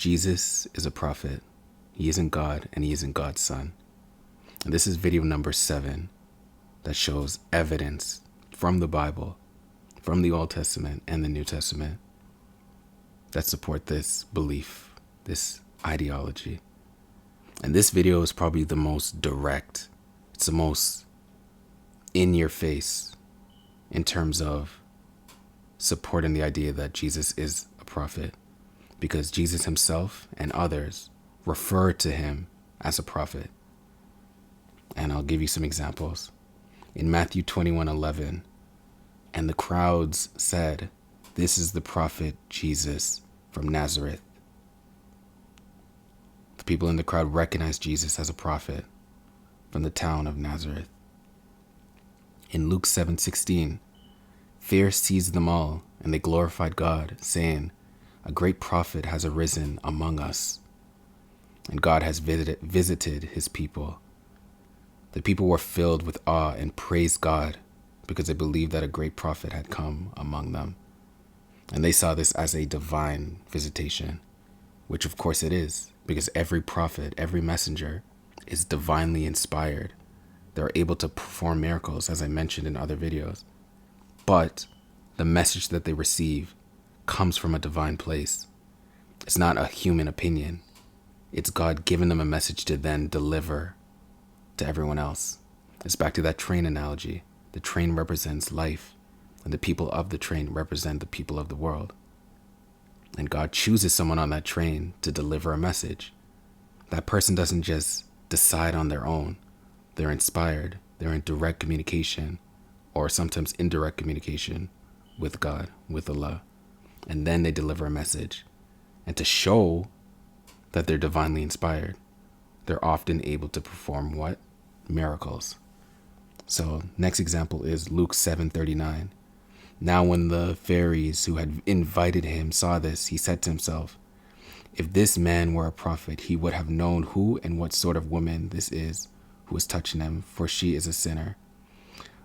Jesus is a prophet. He isn't God, and he isn't God's son. And this is video number 7 that shows evidence from the Bible, from the Old Testament and the New Testament, that support this belief, this ideology. And this video is probably the most direct. It's the most in your face in terms of supporting the idea that Jesus is a prophet, because Jesus himself and others refer to him as a prophet. And I'll give you some examples. In Matthew 21:11, and the crowds said, "This is the prophet Jesus from Nazareth." The people in the crowd recognized Jesus as a prophet from the town of Nazareth. In Luke 7:16, fear seized them all, and they glorified God, saying, "A great prophet has arisen among us, and God has visited his people." The people were filled with awe and praised God because they believed that a great prophet had come among them. And they saw this as a divine visitation, which of course it is, because every prophet, every messenger is divinely inspired. They're able to perform miracles, as I mentioned in other videos. But the message that they receive comes from a divine place. It's not a human opinion. It's God giving them a message to then deliver to everyone else. It's back to that train analogy. The train represents life, and the people of the train represent the people of the world. And God chooses someone on that train to deliver a message. That person doesn't just decide on their own. They're inspired. They're in direct communication, or sometimes indirect communication with God, with Allah. And then they deliver a message. And to show that they're divinely inspired, they're often able to perform what? Miracles. So next example is Luke 7:39. Now when the Pharisees who had invited him saw this, he said to himself, "If this man were a prophet, he would have known who and what sort of woman this is who is touching him, for she is a sinner."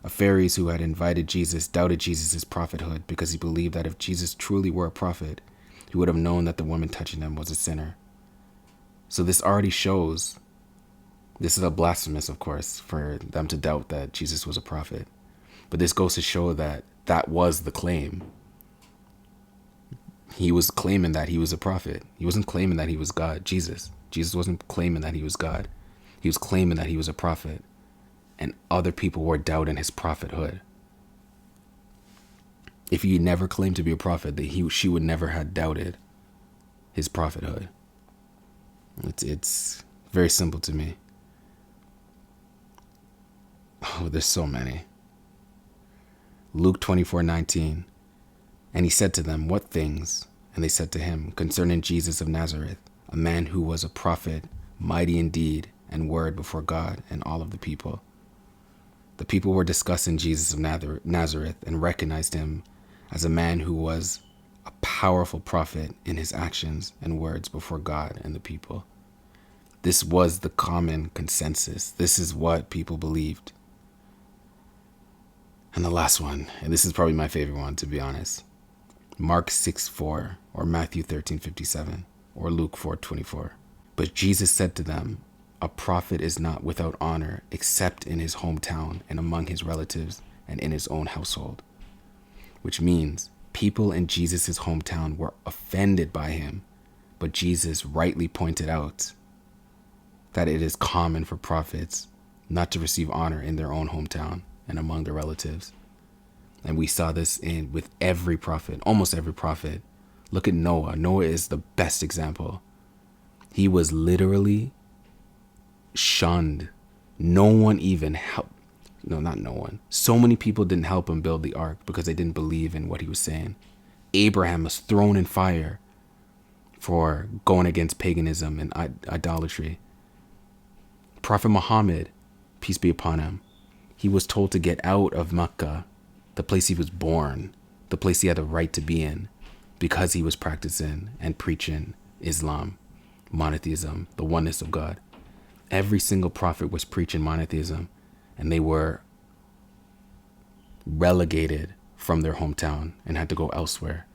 A Pharisee who had invited Jesus doubted Jesus' prophethood because he believed that if Jesus truly were a prophet, he would have known that the woman touching him was a sinner. So this already shows, this is a blasphemous, of course, for them to doubt that Jesus was a prophet. But this goes to show that that was the claim. He was claiming that he was a prophet. He wasn't claiming that he was God. Jesus wasn't claiming that he was God. He was claiming that he was a prophet. And other people were doubting his prophethood. If he never claimed to be a prophet, she would never have doubted his prophethood. It's very simple to me. Oh, there's so many. Luke 24:19. And he said to them, "What things?" And they said to him, "Concerning Jesus of Nazareth, a man who was a prophet, mighty in deed and word before God and all of the people." The people were discussing Jesus of Nazareth and recognized him as a man who was a powerful prophet in his actions and words before God and the people. This was the common consensus. This is what people believed. And the last one, and this is probably my favorite one, to be honest. Mark 6:4, or Matthew 13:57, or Luke 4:24. But Jesus said to them, "A prophet is not without honor except in his hometown and among his relatives and in his own household." Which means people in Jesus' hometown were offended by him, but Jesus rightly pointed out that it is common for prophets not to receive honor in their own hometown and among their relatives. And we saw this with every prophet, almost every prophet. Look at Noah. Noah is the best example. He was literally shunned. No one even helped. No, not no one. So many people didn't help him build the ark because they didn't believe in what he was saying. Abraham was thrown in fire for going against paganism and idolatry. Prophet Muhammad, peace be upon him, he was told to get out of Mecca, the place he was born, the place he had the right to be in, because he was practicing and preaching Islam, monotheism, the oneness of God. Every single prophet was preaching monotheism, and they were relegated from their hometown and had to go elsewhere.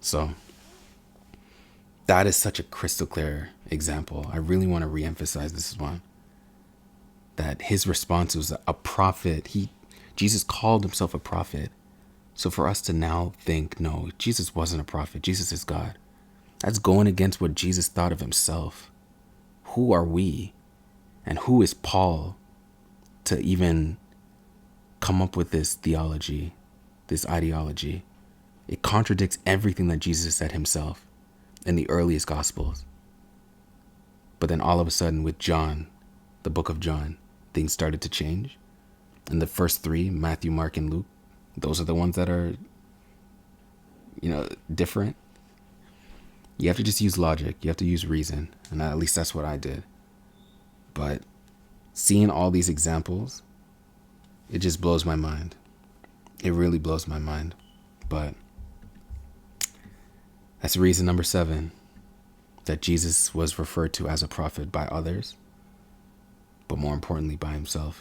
So That is such a crystal clear example. I really want to reemphasize this one. That his response was a prophet. Jesus called himself a prophet. So for us to now think, no, Jesus wasn't a prophet. Jesus is God. That's going against what Jesus thought of himself. Who are we? And who is Paul to even come up with this theology, this ideology? It contradicts everything that Jesus said himself in the earliest Gospels. But then all of a sudden with John, the book of John, things started to change. And the first three, Matthew, Mark, and Luke, those are the ones that are, different. You have to just use logic. You have to use reason. And at least that's what I did. But seeing all these examples, it just blows my mind. It really blows my mind. But that's reason number 7, that Jesus was referred to as a prophet by others, but more importantly by himself.